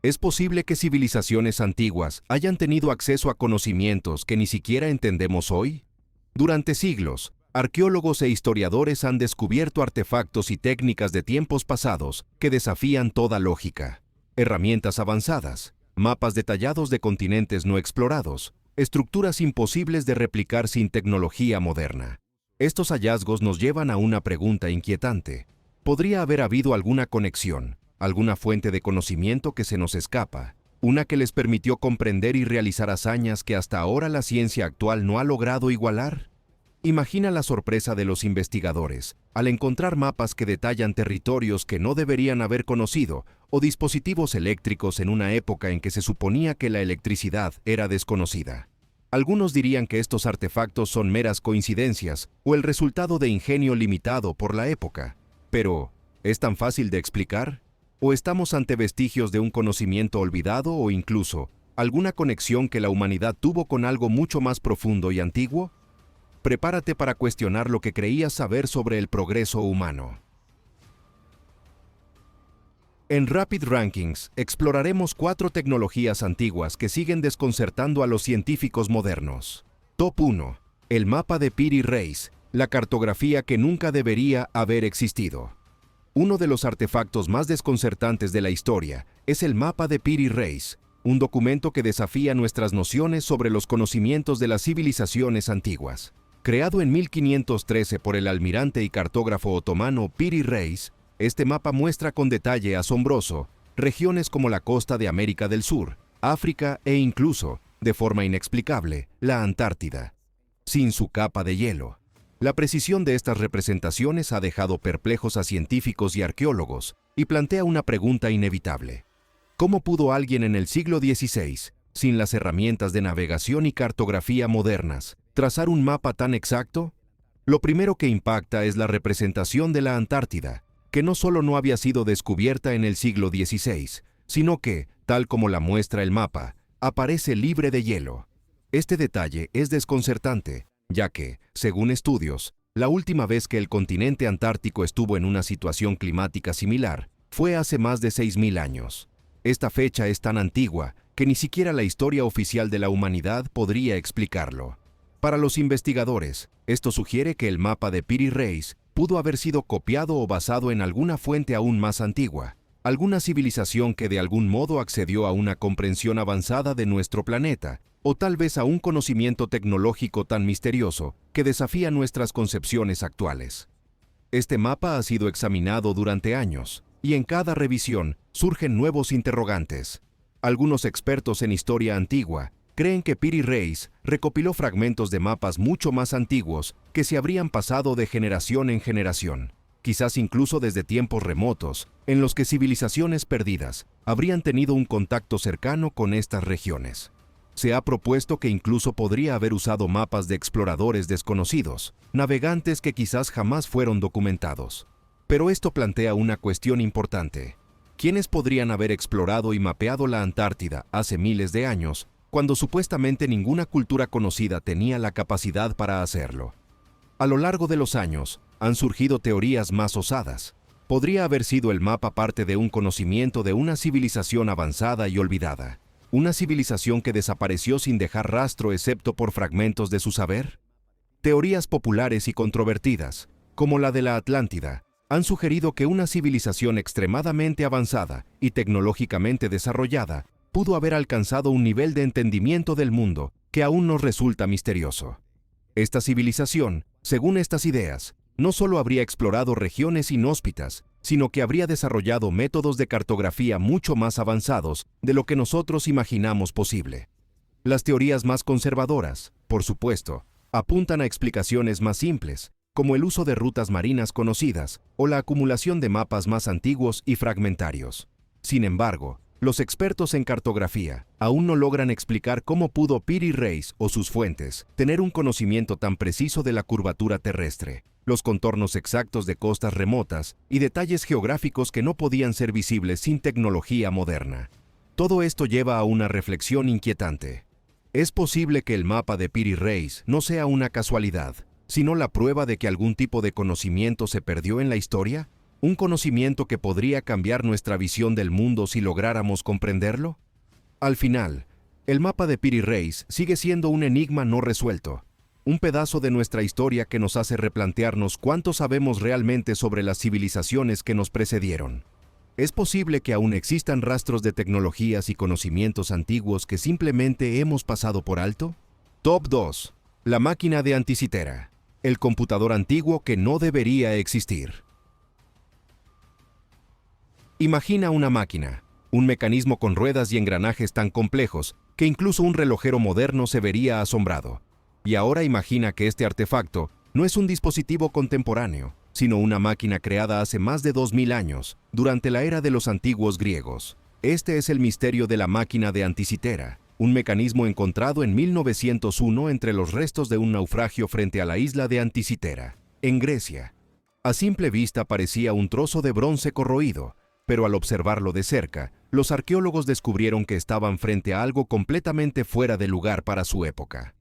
Es posible que civilizaciones antiguas hayan tenido acceso a conocimientos que ni siquiera entendemos hoy. Durante siglos, arqueólogos e historiadores han descubierto artefactos y técnicas de tiempos pasados que desafían toda lógica. Herramientas avanzadas, mapas detallados de continentes no explorados, estructuras imposibles de replicar sin tecnología moderna. Estos hallazgos nos llevan a una pregunta inquietante. ¿Podría haber habido alguna conexión, alguna fuente de conocimiento que se nos escapa, una que les permitió comprender y realizar hazañas que hasta ahora la ciencia actual no ha logrado igualar? Imagina la sorpresa de los investigadores al encontrar mapas que detallan territorios que no deberían haber conocido o dispositivos eléctricos en una época en que se suponía que la electricidad era desconocida. Algunos dirían que estos artefactos son meras coincidencias o el resultado de ingenio limitado por la época. Pero, ¿es tan fácil de explicar? ¿O estamos ante vestigios de un conocimiento olvidado o incluso alguna conexión que la humanidad tuvo con algo mucho más profundo y antiguo? Prepárate para cuestionar lo que creías saber sobre el progreso humano. En Rapid Rankings exploraremos 4 tecnologías antiguas que siguen desconcertando a los científicos modernos. Top 1. El mapa de Piri Reis, la cartografía que nunca debería haber existido. Uno de los artefactos más desconcertantes de la historia es el mapa de Piri Reis, un documento que desafía nuestras nociones sobre los conocimientos de las civilizaciones antiguas. Creado en 1513 por el almirante y cartógrafo otomano Piri Reis, este mapa muestra con detalle asombroso regiones como la costa de América del Sur, África e incluso, de forma inexplicable, la Antártida, sin su capa de hielo. La precisión de estas representaciones ha dejado perplejos a científicos y arqueólogos y plantea una pregunta inevitable. ¿Cómo pudo alguien en el siglo XVI, sin las herramientas de navegación y cartografía modernas, trazar un mapa tan exacto? Lo primero que impacta es la representación de la Antártida, que no solo no había sido descubierta en el siglo XVI, sino que, tal como la muestra el mapa, aparece libre de hielo. Este detalle es desconcertante, ya que, según estudios, la última vez que el continente antártico estuvo en una situación climática similar fue hace más de 6.000 años. Esta fecha es tan antigua que ni siquiera la historia oficial de la humanidad podría explicarlo. Para los investigadores, esto sugiere que el mapa de Piri Reis pudo haber sido copiado o basado en alguna fuente aún más antigua, alguna civilización que de algún modo accedió a una comprensión avanzada de nuestro planeta, o tal vez a un conocimiento tecnológico tan misterioso que desafía nuestras concepciones actuales. Este mapa ha sido examinado durante años, y en cada revisión surgen nuevos interrogantes. Algunos expertos en historia antigua creen que Piri Reis recopiló fragmentos de mapas mucho más antiguos que se habrían pasado de generación en generación, quizás incluso desde tiempos remotos, en los que civilizaciones perdidas habrían tenido un contacto cercano con estas regiones. Se ha propuesto que incluso podría haber usado mapas de exploradores desconocidos, navegantes que quizás jamás fueron documentados. Pero esto plantea una cuestión importante. ¿Quiénes podrían haber explorado y mapeado la Antártida hace miles de años, cuando supuestamente ninguna cultura conocida tenía la capacidad para hacerlo? A lo largo de los años, han surgido teorías más osadas. ¿Podría haber sido el mapa parte de un conocimiento de una civilización avanzada y olvidada? ¿Una civilización que desapareció sin dejar rastro excepto por fragmentos de su saber? Teorías populares y controvertidas, como la de la Atlántida, han sugerido que una civilización extremadamente avanzada y tecnológicamente desarrollada pudo haber alcanzado un nivel de entendimiento del mundo que aún nos resulta misterioso. Esta civilización, según estas ideas, no solo habría explorado regiones inhóspitas, sino que habría desarrollado métodos de cartografía mucho más avanzados de lo que nosotros imaginamos posible. Las teorías más conservadoras, por supuesto, apuntan a explicaciones más simples, como el uso de rutas marinas conocidas o la acumulación de mapas más antiguos y fragmentarios. Sin embargo, los expertos en cartografía aún no logran explicar cómo pudo Piri Reis o sus fuentes tener un conocimiento tan preciso de la curvatura terrestre, los contornos exactos de costas remotas y detalles geográficos que no podían ser visibles sin tecnología moderna. Todo esto lleva a una reflexión inquietante. ¿Es posible que el mapa de Piri Reis no sea una casualidad, sino la prueba de que algún tipo de conocimiento se perdió en la historia? ¿Un conocimiento que podría cambiar nuestra visión del mundo si lográramos comprenderlo? Al final, el mapa de Piri Reis sigue siendo un enigma no resuelto, un pedazo de nuestra historia que nos hace replantearnos cuánto sabemos realmente sobre las civilizaciones que nos precedieron. ¿Es posible que aún existan rastros de tecnologías y conocimientos antiguos que simplemente hemos pasado por alto? Top 2. La máquina de Anticitera, el computador antiguo que no debería existir. Imagina una máquina, un mecanismo con ruedas y engranajes tan complejos que incluso un relojero moderno se vería asombrado. Y ahora imagina que este artefacto no es un dispositivo contemporáneo, sino una máquina creada hace más de 2000 años, durante la era de los antiguos griegos. Este es el misterio de la máquina de Anticitera, un mecanismo encontrado en 1901 entre los restos de un naufragio frente a la isla de Anticitera, en Grecia. A simple vista parecía un trozo de bronce corroído, pero al observarlo de cerca, los arqueólogos descubrieron que estaban frente a algo completamente fuera de lugar para su época.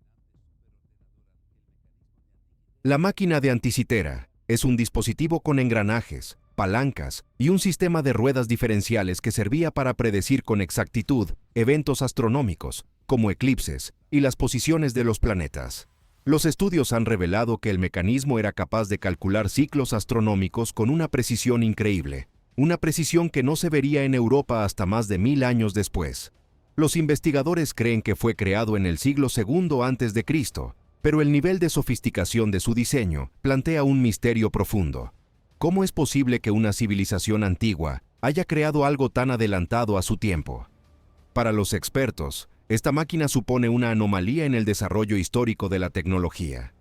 La máquina de Anticitera es un dispositivo con engranajes, palancas y un sistema de ruedas diferenciales que servía para predecir con exactitud eventos astronómicos, como eclipses y las posiciones de los planetas. Los estudios han revelado que el mecanismo era capaz de calcular ciclos astronómicos con una precisión increíble, una precisión que no se vería en Europa hasta más de 1000 años después. Los investigadores creen que fue creado en el siglo II a.C., pero el nivel de sofisticación de su diseño plantea un misterio profundo. ¿Cómo es posible que una civilización antigua haya creado algo tan adelantado a su tiempo? Para los expertos, esta máquina supone una anomalía en el desarrollo histórico de la tecnología.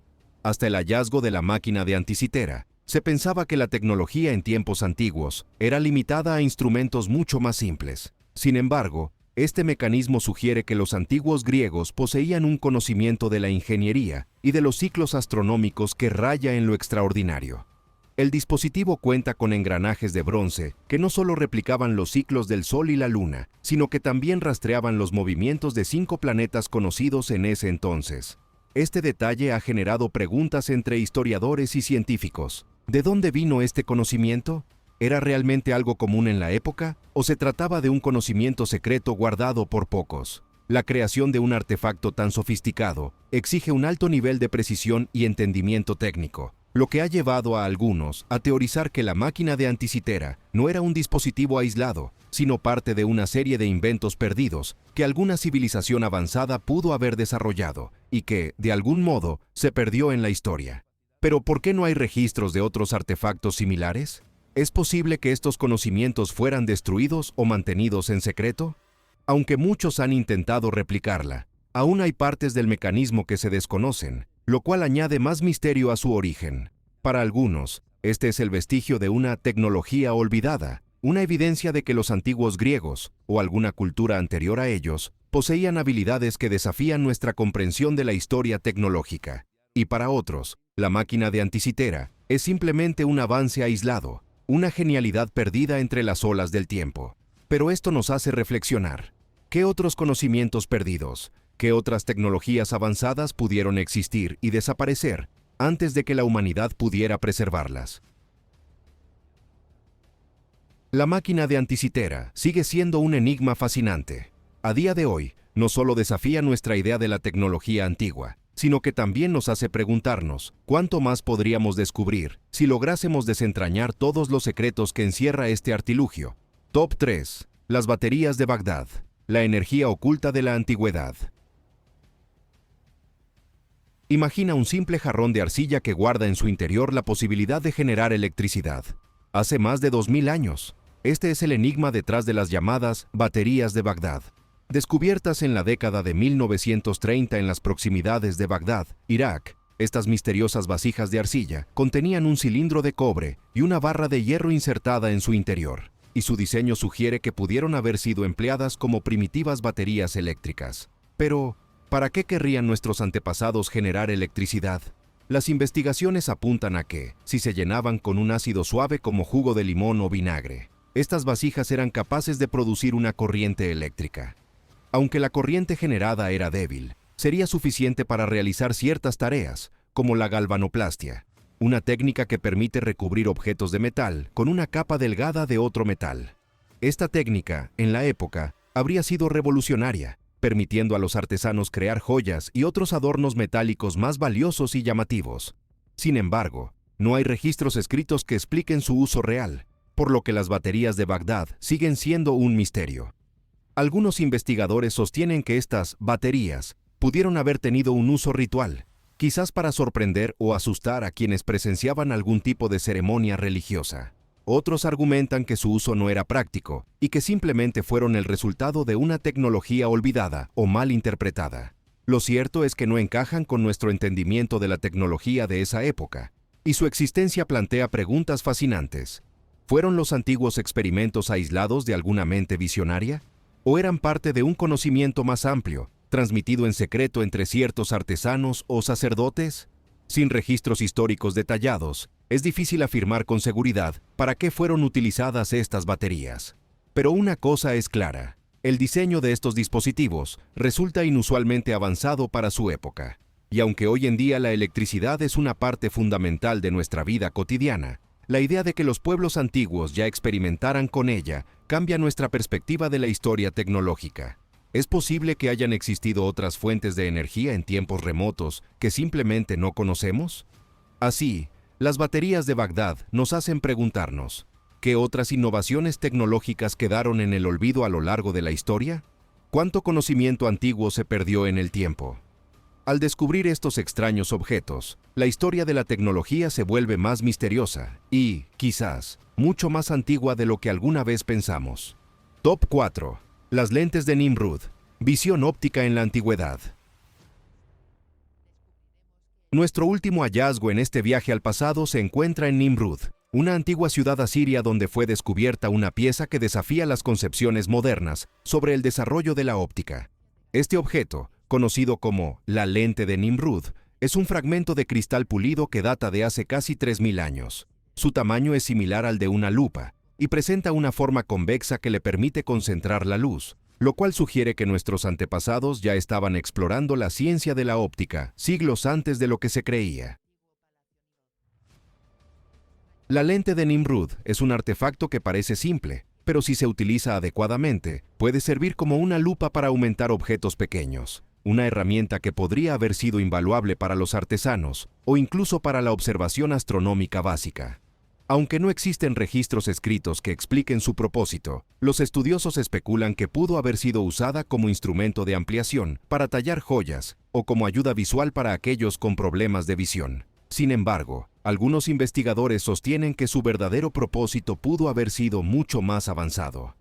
Hasta el hallazgo de la máquina de Anticitera, se pensaba que la tecnología en tiempos antiguos era limitada a instrumentos mucho más simples. Sin embargo, este mecanismo sugiere que los antiguos griegos poseían un conocimiento de la ingeniería y de los ciclos astronómicos que raya en lo extraordinario. El dispositivo cuenta con engranajes de bronce que no solo replicaban los ciclos del Sol y la Luna, sino que también rastreaban los movimientos de 5 planetas conocidos en ese entonces. Este detalle ha generado preguntas entre historiadores y científicos. ¿De dónde vino este conocimiento? ¿Era realmente algo común en la época o se trataba de un conocimiento secreto guardado por pocos? La creación de un artefacto tan sofisticado exige un alto nivel de precisión y entendimiento técnico, lo que ha llevado a algunos a teorizar que la máquina de Anticitera no era un dispositivo aislado, sino parte de una serie de inventos perdidos que alguna civilización avanzada pudo haber desarrollado y que, de algún modo, se perdió en la historia. ¿Pero por qué no hay registros de otros artefactos similares? ¿Es posible que estos conocimientos fueran destruidos o mantenidos en secreto? Aunque muchos han intentado replicarla, aún hay partes del mecanismo que se desconocen, lo cual añade más misterio a su origen. Para algunos, este es el vestigio de una tecnología olvidada, una evidencia de que los antiguos griegos, o alguna cultura anterior a ellos, poseían habilidades que desafían nuestra comprensión de la historia tecnológica. Y para otros, la máquina de Anticitera es simplemente un avance aislado, una genialidad perdida entre las olas del tiempo. Pero esto nos hace reflexionar. ¿Qué otros conocimientos perdidos, qué otras tecnologías avanzadas pudieron existir y desaparecer antes de que la humanidad pudiera preservarlas? La máquina de Anticitera sigue siendo un enigma fascinante. A día de hoy, no solo desafía nuestra idea de la tecnología antigua, sino que también nos hace preguntarnos cuánto más podríamos descubrir si lográsemos desentrañar todos los secretos que encierra este artilugio. Top 3. Las baterías de Bagdad. La energía oculta de la antigüedad. Imagina un simple jarrón de arcilla que guarda en su interior la posibilidad de generar electricidad. Hace más de 2000 años, este es el enigma detrás de las llamadas baterías de Bagdad. Descubiertas en la década de 1930 en las proximidades de Bagdad, Irak, estas misteriosas vasijas de arcilla contenían un cilindro de cobre y una barra de hierro insertada en su interior, y su diseño sugiere que pudieron haber sido empleadas como primitivas baterías eléctricas. Pero, ¿para qué querrían nuestros antepasados generar electricidad? Las investigaciones apuntan a que, si se llenaban con un ácido suave como jugo de limón o vinagre, estas vasijas eran capaces de producir una corriente eléctrica. Aunque la corriente generada era débil, sería suficiente para realizar ciertas tareas, como la galvanoplastia, una técnica que permite recubrir objetos de metal con una capa delgada de otro metal. Esta técnica, en la época, habría sido revolucionaria, permitiendo a los artesanos crear joyas y otros adornos metálicos más valiosos y llamativos. Sin embargo, no hay registros escritos que expliquen su uso real, por lo que las baterías de Bagdad siguen siendo un misterio. Algunos investigadores sostienen que estas baterías pudieron haber tenido un uso ritual, quizás para sorprender o asustar a quienes presenciaban algún tipo de ceremonia religiosa. Otros argumentan que su uso no era práctico y que simplemente fueron el resultado de una tecnología olvidada o mal interpretada. Lo cierto es que no encajan con nuestro entendimiento de la tecnología de esa época, y su existencia plantea preguntas fascinantes. ¿Fueron los antiguos experimentos aislados de alguna mente visionaria? ¿O eran parte de un conocimiento más amplio, transmitido en secreto entre ciertos artesanos o sacerdotes? Sin registros históricos detallados, es difícil afirmar con seguridad para qué fueron utilizadas estas baterías. Pero una cosa es clara: el diseño de estos dispositivos resulta inusualmente avanzado para su época. Y aunque hoy en día la electricidad es una parte fundamental de nuestra vida cotidiana, la idea de que los pueblos antiguos ya experimentaran con ella cambia nuestra perspectiva de la historia tecnológica. ¿Es posible que hayan existido otras fuentes de energía en tiempos remotos que simplemente no conocemos? Así, las baterías de Bagdad nos hacen preguntarnos: ¿qué otras innovaciones tecnológicas quedaron en el olvido a lo largo de la historia? ¿Cuánto conocimiento antiguo se perdió en el tiempo? Al descubrir estos extraños objetos, la historia de la tecnología se vuelve más misteriosa y, quizás, mucho más antigua de lo que alguna vez pensamos. Top 4. Las lentes de Nimrud. Visión óptica en la antigüedad. Nuestro último hallazgo en este viaje al pasado se encuentra en Nimrud, una antigua ciudad asiria donde fue descubierta una pieza que desafía las concepciones modernas sobre el desarrollo de la óptica. Este objeto, conocido como la lente de Nimrud, es un fragmento de cristal pulido que data de hace casi 3000 años. Su tamaño es similar al de una lupa y presenta una forma convexa que le permite concentrar la luz, lo cual sugiere que nuestros antepasados ya estaban explorando la ciencia de la óptica siglos antes de lo que se creía. La lente de Nimrud es un artefacto que parece simple, pero si se utiliza adecuadamente, puede servir como una lupa para aumentar objetos pequeños, una herramienta que podría haber sido invaluable para los artesanos o incluso para la observación astronómica básica. Aunque no existen registros escritos que expliquen su propósito, los estudiosos especulan que pudo haber sido usada como instrumento de ampliación para tallar joyas o como ayuda visual para aquellos con problemas de visión. Sin embargo, algunos investigadores sostienen que su verdadero propósito pudo haber sido mucho más avanzado.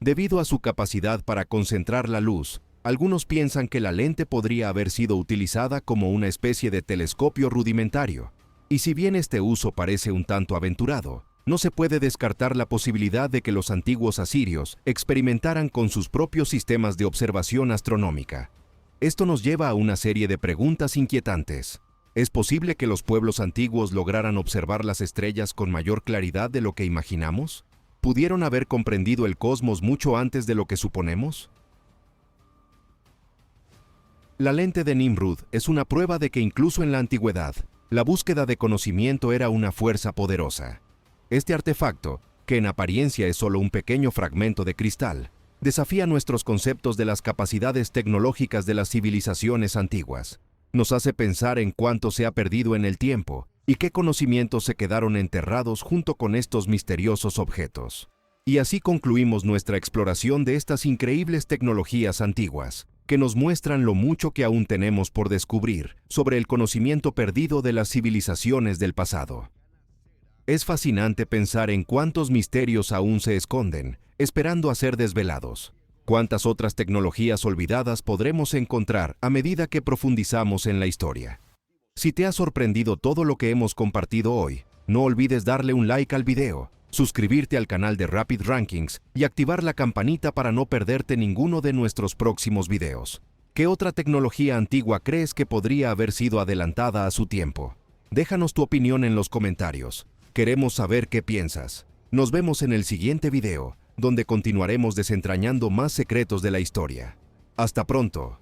Debido a su capacidad para concentrar la luz, algunos piensan que la lente podría haber sido utilizada como una especie de telescopio rudimentario. Y si bien este uso parece un tanto aventurado, no se puede descartar la posibilidad de que los antiguos asirios experimentaran con sus propios sistemas de observación astronómica. Esto nos lleva a una serie de preguntas inquietantes. ¿Es posible que los pueblos antiguos lograran observar las estrellas con mayor claridad de lo que imaginamos? ¿Pudieron haber comprendido el cosmos mucho antes de lo que suponemos? La lente de Nimrud es una prueba de que incluso en la antigüedad, la búsqueda de conocimiento era una fuerza poderosa. Este artefacto, que en apariencia es solo un pequeño fragmento de cristal, desafía nuestros conceptos de las capacidades tecnológicas de las civilizaciones antiguas. Nos hace pensar en cuánto se ha perdido en el tiempo y qué conocimientos se quedaron enterrados junto con estos misteriosos objetos. Y así concluimos nuestra exploración de estas increíbles tecnologías antiguas, que nos muestran lo mucho que aún tenemos por descubrir sobre el conocimiento perdido de las civilizaciones del pasado. Es fascinante pensar en cuántos misterios aún se esconden, esperando a ser desvelados. Cuántas otras tecnologías olvidadas podremos encontrar a medida que profundizamos en la historia. Si te ha sorprendido todo lo que hemos compartido hoy, no olvides darle un like al video, suscribirte al canal de Rapid Rankings y activar la campanita para no perderte ninguno de nuestros próximos videos. ¿Qué otra tecnología antigua crees que podría haber sido adelantada a su tiempo? Déjanos tu opinión en los comentarios. Queremos saber qué piensas. Nos vemos en el siguiente video, donde continuaremos desentrañando más secretos de la historia. Hasta pronto.